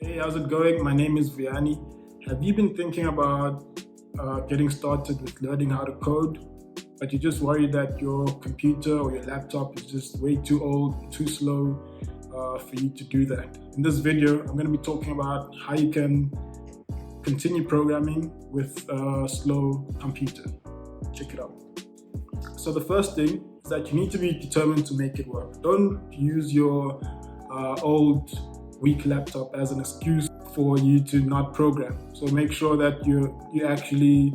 Hey, how's it going? My name is Vianney. Have you been thinking about getting started with learning how to code, but you're just worried that your computer or your laptop is just way too old, too slow for you to do that? In this video, I'm going to be talking about how you can continue programming with a slow computer. Check it out. So, the first thing is that you need to be determined to make it work. Don't use your old weak laptop as an excuse for you to not program. So make sure that you're actually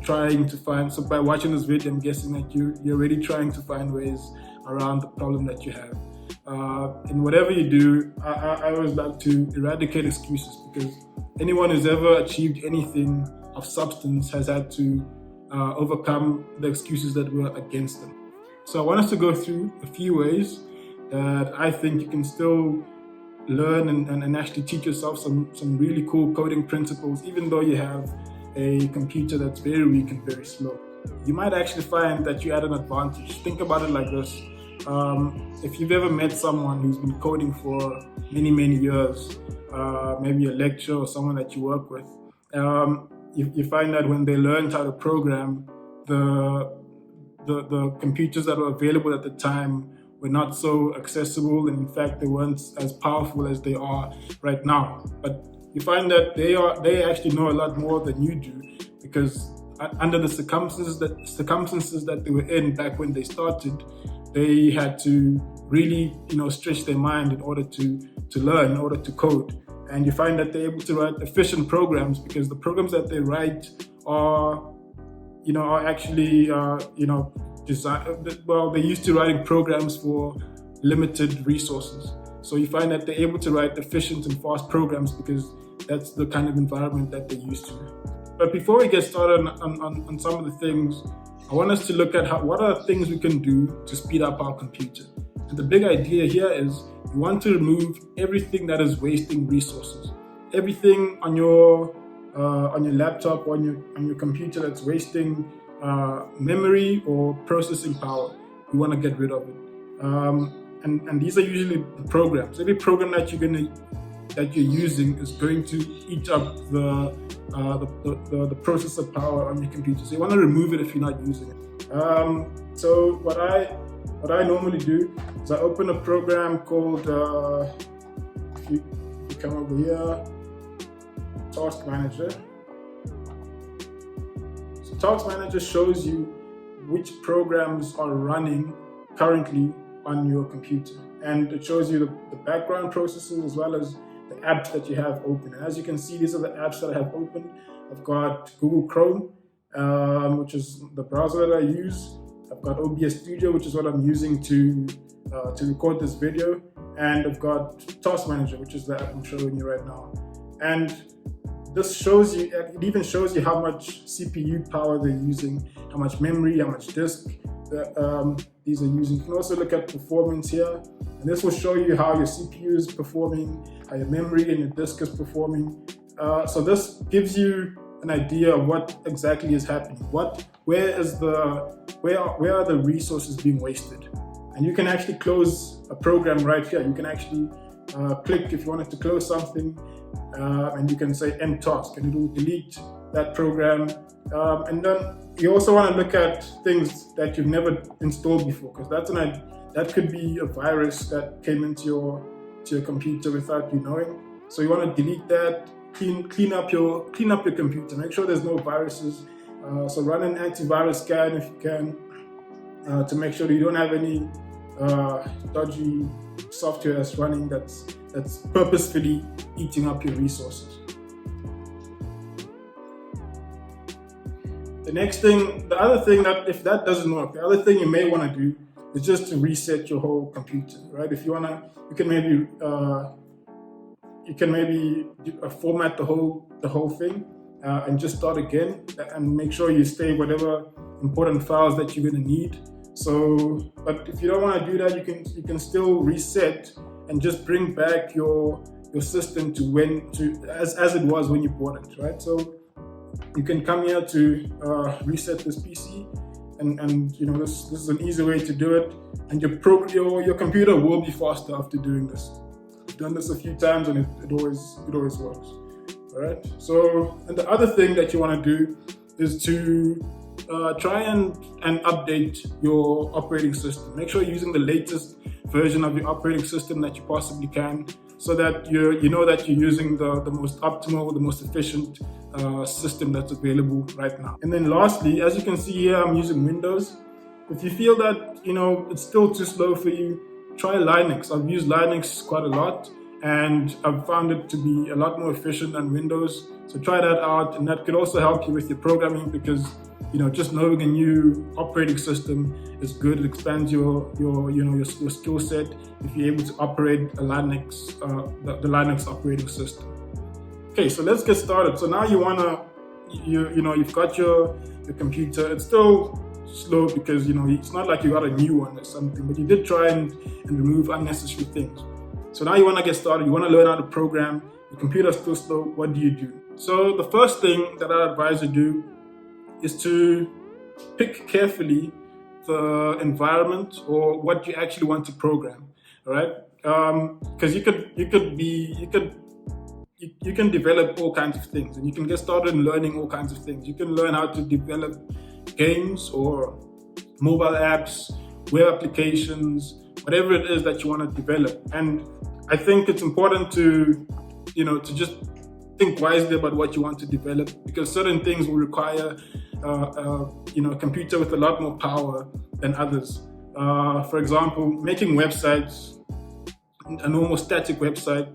trying to find. So by watching this video, I'm guessing that you're already trying to find ways around the problem that you have. In whatever you do, I always like to eradicate excuses, because anyone who's ever achieved anything of substance has had to overcome the excuses that were against them. So I want us to go through a few ways that I think you can still learn and actually teach yourself some really cool coding principles, even though you have a computer that's very weak and very slow. You might actually find that you're at an advantage. Think about it like this. If you've ever met someone who's been coding for many years, maybe a lecturer or someone that you work with, you find that when they learned how to program, the computers that were available at the time were not so accessible, and in fact they weren't as powerful as they are right now. But you find that they actually know a lot more than you do, because under the circumstances that they were in back when they started, they had to really stretch their mind in order to learn, in order to code. And you find that they're able to write efficient programs, because the programs that they write are actually they're used to writing programs for limited resources. So you find that they're able to write efficient and fast programs because that's the kind of environment that they're used to. But before we get started on some of the things, I want us to look at what are things we can do to speed up our computer. And the big idea here is you want to remove everything that is wasting resources. Everything on your laptop or on your computer that's wasting memory or processing power. You want to get rid of it. And these are usually the programs. Every program that you're using is going to eat up the processor power on your computer. So you want to remove it if you're not using it. So what I normally do is I open a program called if you come over here, Task Manager. So Task Manager shows you which programs are running currently on your computer, and it shows you the background processes as well as the apps that you have open. And as you can see, these are the apps that I have open. I've got Google Chrome, which is the browser that I use. I've got OBS Studio, which is what I'm using to record this video, and I've got Task Manager, which is the app I'm showing you right now. And this shows you, it even shows you how much CPU power they're using, how much memory, how much disk these are using. You can also look at performance here, and this will show you how your CPU is performing, how your memory and your disk is performing. So this gives you an idea of what exactly is happening. Where are the resources being wasted? And you can actually close a program right here. You can actually click if you wanted to close something, and you can say end task, and it will delete that program. And then you also want to look at things that you've never installed before, because that could be a virus that came into your computer without you knowing. So you want to delete that, clean up your computer, make sure there's no viruses. So run an antivirus scan if you can, to make sure that you don't have any dodgy software that's running that's purposefully eating up your resources. The other thing that if that doesn't work, the other thing you may want to do is just to reset your whole computer, right? If you wanna, you can maybe format the whole thing and just start again, and make sure you save whatever important files that you're gonna need. So, but if you don't want to do that, you can still reset and just bring back your system to as it was when you bought it, right? So you can come here to reset this PC, and this is an easy way to do it, and your computer will be faster after doing this. done this a few times and it always works. All right. So, and the other thing that you want to do is to try and update your operating system. Make sure you're using the latest version of your operating system that you possibly can, so that you know that you're using the most optimal, the most efficient system that's available right now. And then lastly, as you can see here, I'm using Windows. If you feel that it's still too slow for you, try Linux. I've used Linux quite a lot, and I've found it to be a lot more efficient than Windows. So try that out, and that could also help you with your programming, because just knowing a new operating system is good. It expands your skill set if you're able to operate a Linux, the Linux operating system. Okay, so let's get started. So now you've got your computer. It's still slow because it's not like you got a new one or something, but you did try and remove unnecessary things. So now you want to get started. You want to learn how to program. Your computer's still slow. What do you do? So the first thing that I advise you do is to pick carefully the environment or what you actually want to program. All right, because you can develop all kinds of things, and you can get started in learning all kinds of things. You can learn how to develop games or mobile apps, web applications, whatever it is that you want to develop. And I think it's important to just think wisely about what you want to develop, because certain things will require a computer with a lot more power than others. For example, making websites, a normal static website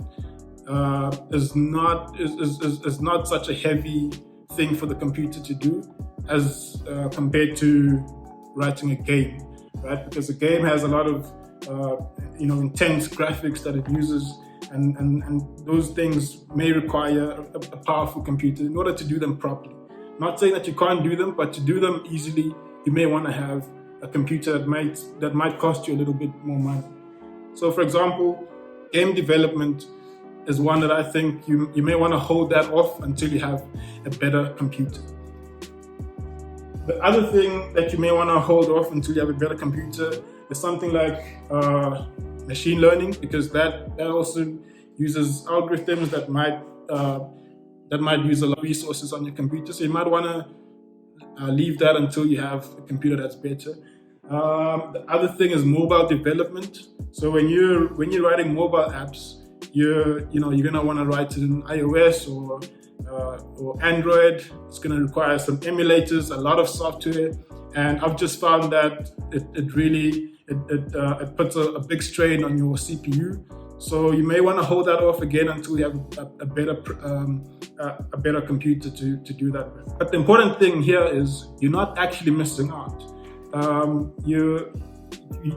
is not such a heavy thing for the computer to do as compared to writing a game, right? Because a game has a lot of intense graphics that it uses, and those things may require a powerful computer in order to do them properly. Not saying that you can't do them, but to do them easily, you may want to have a computer that might cost you a little bit more money. So, for example, game development is one that I think you may want to hold that off until you have a better computer. The other thing that you may want to hold off until you have a better computer is something like machine learning, because that also uses algorithms that might use a lot of resources on your computer. So you might want to leave that until you have a computer that's better. The other thing is mobile development. So when you're writing mobile apps, you're gonna want to write it in iOS or Android. It's gonna require some emulators, a lot of software, and I've just found that it really puts a big strain on your CPU. So you may want to hold that off again until you have a better computer to do that with. But the important thing here is you're not actually missing out.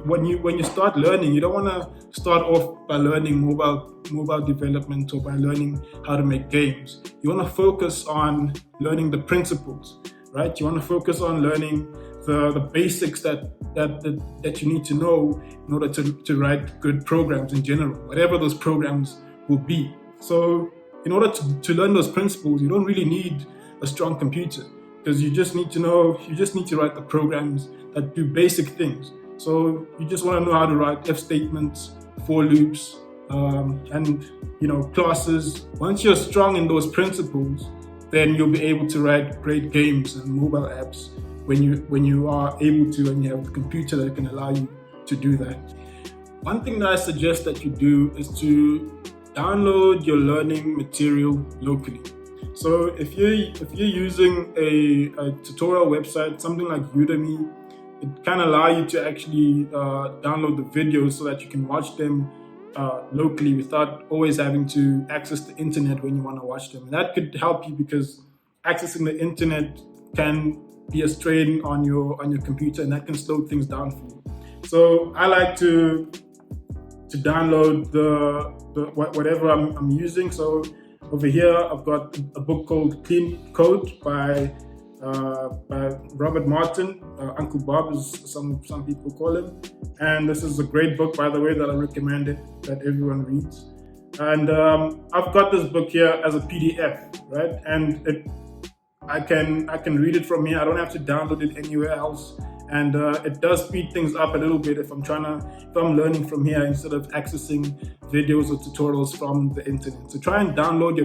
When you start learning, you don't want to start off by learning mobile development or by learning how to make games. You want to focus on learning the principles, right? You want to focus on learning the basics that you need to know in order to write good programs in general, whatever those programs will be. So in order to learn those principles, you don't really need a strong computer, because you just need to write the programs that do basic things. So you just want to know how to write if statements, for loops, and classes. Once you're strong in those principles, then you'll be able to write great games and mobile apps when you are able to, and you have the computer that can allow you to do that. One thing that I suggest that you do is to download your learning material locally. So if you're using a tutorial website, something like Udemy, it can allow you to actually download the videos so that you can watch them locally without always having to access the internet when you want to watch them. And that could help you, because accessing the internet can be a strain on your computer, and that can slow things down for you. So I like to download whatever I'm using. So over here I've got a book called Clean Code by Robert Martin, Uncle Bob as some people call him. And this is a great book, by the way, that I recommend that everyone reads. And I've got this book here as a PDF, right? And I can read it from here. I don't have to download it anywhere else. and it does speed things up a little bit if I'm learning from here instead of accessing videos or tutorials from the internet. So try and download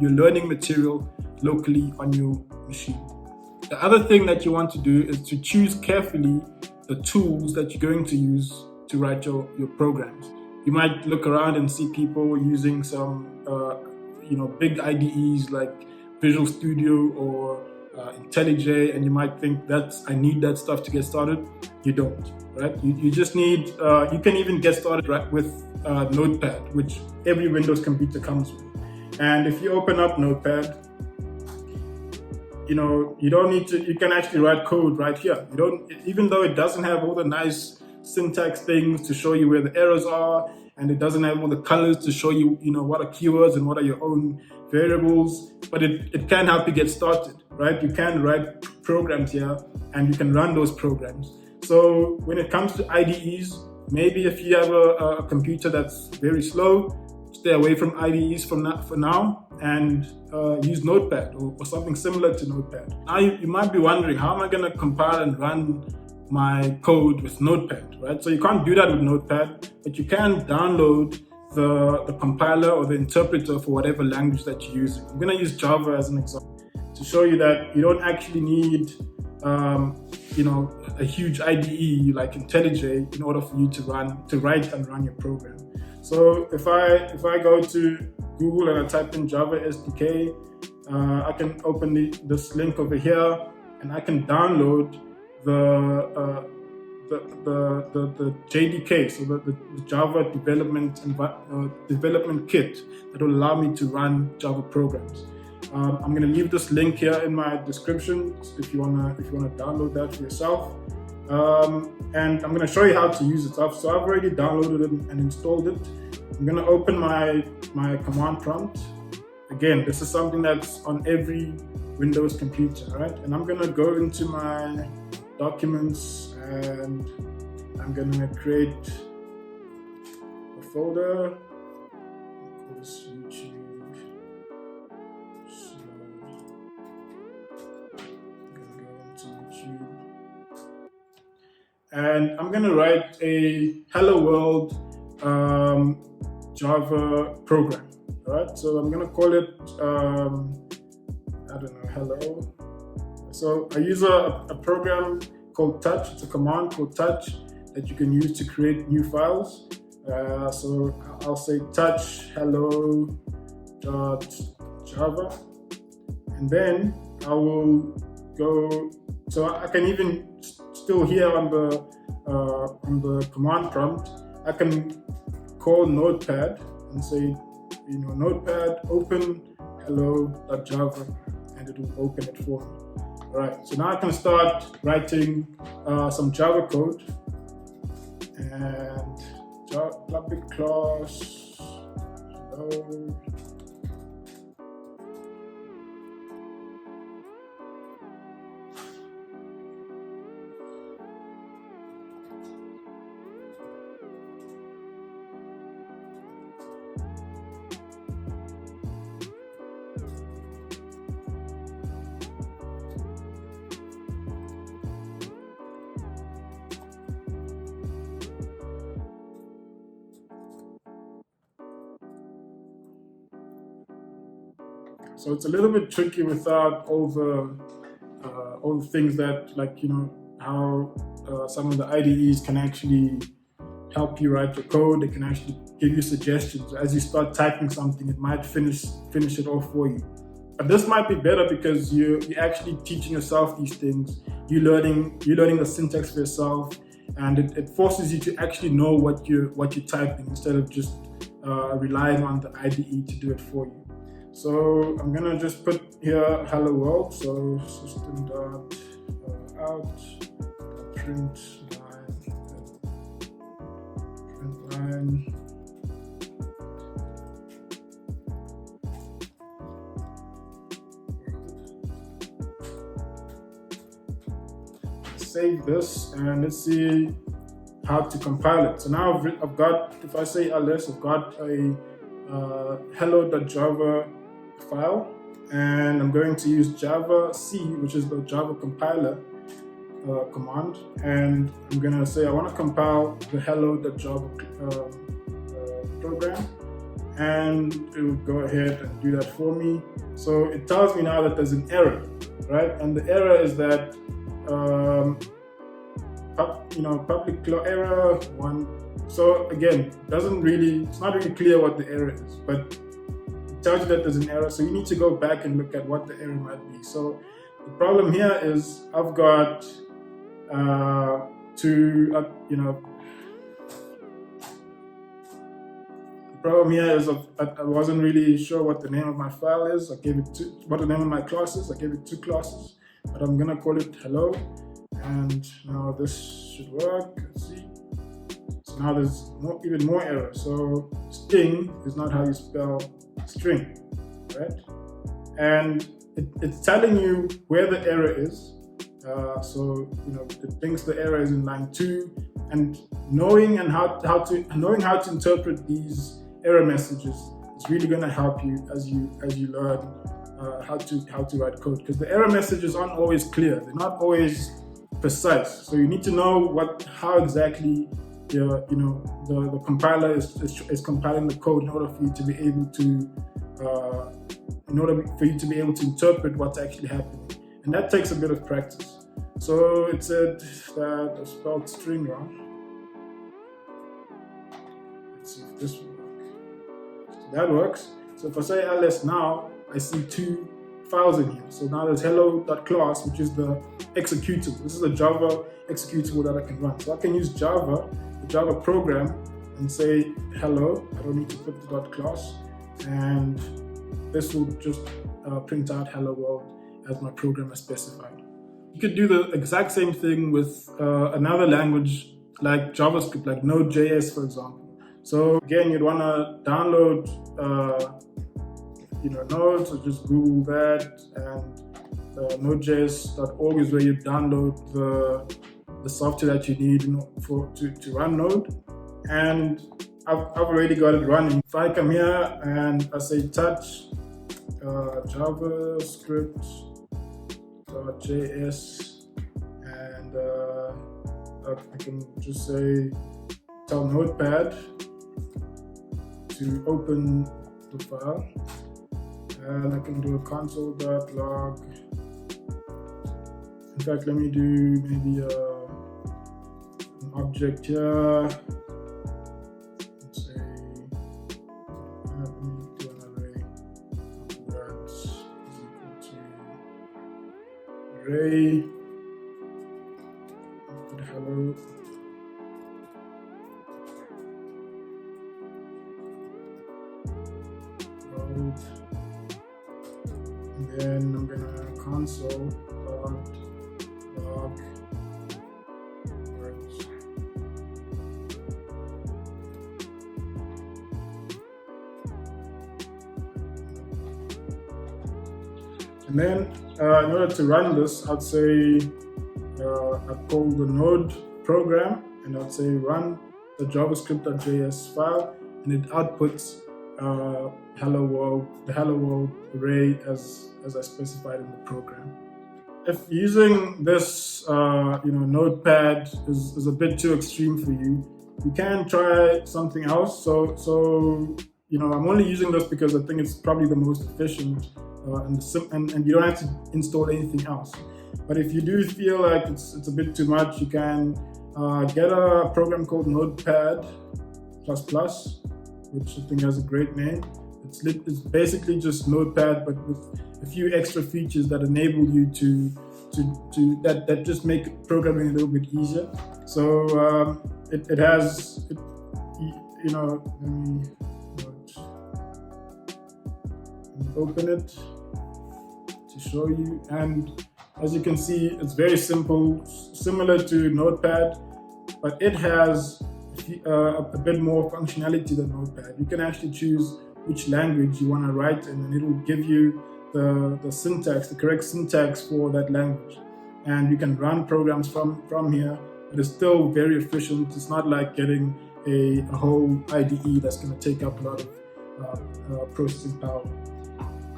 your learning material locally on your machine. The other thing that you want to do is to choose carefully the tools that you're going to use to write your programs. You might look around and see people using some big IDEs like Visual Studio or IntelliJ, and you might think I need that stuff to get started. You don't, right? You just need, you can even get started right with Notepad, which every Windows computer comes with. And if you open up Notepad, you don't need to, you can actually write code right here. Even though it doesn't have all the nice syntax things to show you where the errors are, and it doesn't have all the colors to show you, what are keywords and what are your own variables, but it can help you get started, right? You can write programs here and you can run those programs. So when it comes to IDEs, maybe if you have a computer that's very slow, stay away from IDEs for now and use Notepad or something similar to Notepad. Now you might be wondering, how am I going to compile and run my code with Notepad, right? So you can't do that with Notepad, but you can download the compiler or the interpreter for whatever language that you're using. I'm going to use Java as an example to show you that you don't actually need a huge IDE like IntelliJ in order for you to write and run your program. So if I go to Google and I type in Java SDK, I can open this link over here and I can download the JDK, so the Java development kit that will allow me to run Java programs. I'm going to leave this link here in my description if you wanna download that for yourself. And I'm going to show you how to use it. So I've already downloaded it and installed it. I'm going to open my command prompt. Again, this is something that's on every Windows computer, right? And I'm going to go into my documents and I'm going to create a folder. Call this YouTube. So I'm going to go into YouTube. And I'm going to write a Hello World Java program. All right, so I'm going to call it, hello. So I use a program called Touch. It's a command called Touch that you can use to create new files. So I'll say touch hello.java, and then I will go. So I can even still here on the command prompt, I can call Notepad and say, Notepad open hello.java, and it will open it for me. All right, so now I can start writing some Java code, and public class hello. So it's a little bit tricky without all the things that, how some of the IDEs can actually help you write your code. They can actually give you suggestions. As you start typing something, it might finish it off for you. But this might be better because you're actually teaching yourself these things. You're learning the syntax for yourself, and it forces you to actually know what you're typing instead of just relying on the IDE to do it for you. So I'm gonna just put here hello world. So system.out print line. Save this and let's see how to compile it. So now I've got, if I say ls, I've got a hello.java file, and I'm going to use Java C, which is the Java compiler, command, and I'm gonna say I want to compile the hello.java program, and it will go ahead and do that for me. So it tells me now that there's an error, right? And the error is that public error one. So again, it's not really clear what the error is, but it tells you that there's an error. So you need to go back and look at what the error might be. So the problem here is I've got the problem here is I wasn't really sure what the name of my file is. What the name of my class is. I gave it 2 classes, but I'm gonna call it hello. And now this should work. Let's see. So now there's even more errors. So sting is not how you spell string, right? And it's telling you where the error is. So it thinks the error is in line 2, and knowing how to interpret these error messages is really going to help you as you learn how to write code, because the error messages aren't always clear. They're not always precise. So you need to know how exactly the compiler is compiling the code in order for you to be able to interpret what's actually happening, and that takes a bit of practice. So it said that I spelled string wrong. Let's see if this will work. So that works. So if I say ls now, I see 2 files in here. So now there's hello.class, which is the executable. This is a Java executable that I can run. So I can use the Java program, and say hello. I don't need to put the .class, and this will just print out hello world as my program has specified. You could do the exact same thing with another language like JavaScript, like Node.js, for example. So again, you'd want to download Node, so just Google that, and nodejs.org is where you download the software that you need to run Node. And I've already got it running. If I come here and I say touch javascript.js, and I can just say tell Notepad to open the file, and I can do a console.log. In fact, let me do maybe an object here. Let's say let me do an array that is equal to array. Put hello. And then I'm gonna console log words. And then in order to run this, I'd say I'd call the node program, and I'd say run the javascript.js file, and it outputs hello world array as I specified in the program. If using this Notepad is a bit too extreme for you, you can try something else. So I'm only using this because I think it's probably the most efficient, and you don't have to install anything else. But if you do feel like it's a bit too much, you can get a program called Notepad++, which I think has a great name. It's basically just Notepad, but with a few extra features that enable you that just make programming a little bit easier. So it has let me open it to show you, and as you can see, it's very simple, similar to Notepad, but it has a bit more functionality than Notepad. You can actually choose which language you want to write in, and it will give you the syntax, the correct syntax for that language. And you can run programs from here. It is still very efficient. It's not like getting a whole IDE that's going to take up a lot of processing power.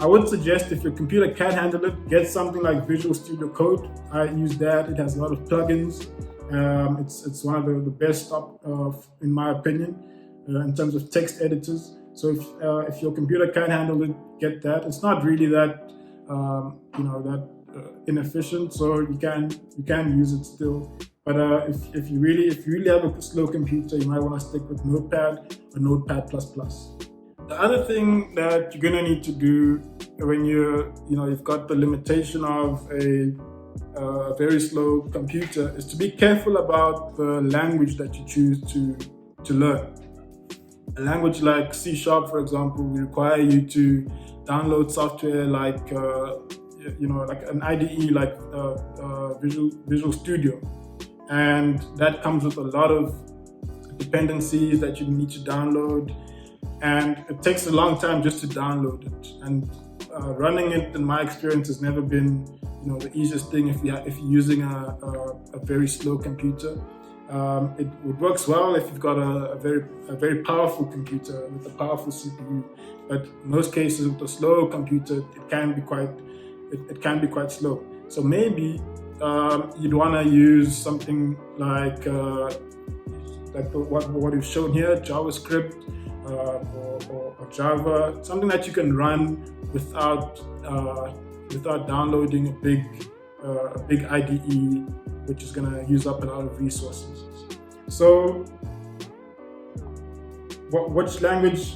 I would suggest if your computer can handle it, get something like Visual Studio Code. I use that. It has a lot of plugins. It's one of the best in my opinion, in terms of text editors. So if your computer can handle it, get that. It's not really that inefficient, so you can use it still. But if you really have a slow computer, you might want to stick with Notepad or Notepad++. The other thing that you're gonna need to do when you've got the limitation of a very slow computer is to be careful about the language that you choose to learn. A language like C#, for example, will require you to download software like like an IDE like Visual Studio, and that comes with a lot of dependencies that you need to download, and it takes a long time just to download it. And running it, in my experience, has never been the easiest thing if you're using a very slow computer. It works well if you've got a very powerful computer with a powerful CPU, but in most cases with a slow computer, it can be quite slow. So maybe you'd want to use something like what we've shown here, JavaScript or Java, something that you can run without downloading a big IDE, which is going to use up a lot of resources. So, which language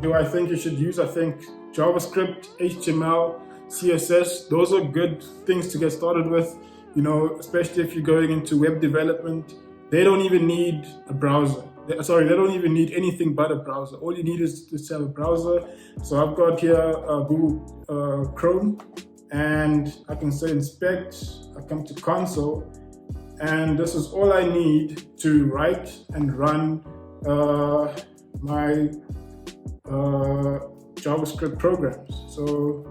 do I think you should use? I think JavaScript, HTML, CSS, those are good things to get started with, especially if you're going into web development. They don't even need a browser. They don't even need anything but a browser. All you need is to have a browser. So I've got here Google Chrome, and I can say inspect, I come to console, and this is all I need to write and run my JavaScript programs. So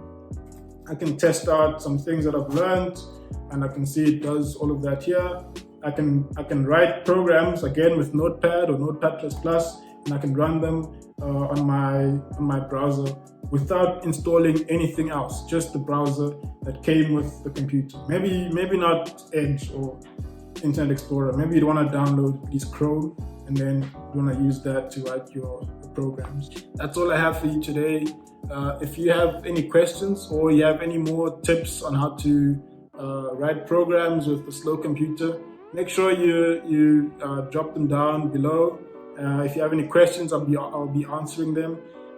I can test out some things that I've learned, and I can see it does all of that here. I can write programs again with Notepad or Notepad++, and I can run them on my browser without installing anything else, just the browser that came with the computer. Maybe not Edge or Internet Explorer. Maybe you'd want to download at least Chrome, and then you want to use that to write your programs. That's all I have for you today. If you have any questions or you have any more tips on how to write programs with a slow computer, make sure you drop them down below. If you have any questions, I'll be answering them.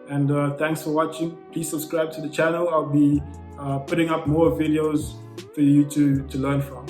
And thanks for watching. Please subscribe to the channel. I'll be putting up more videos for you to learn from.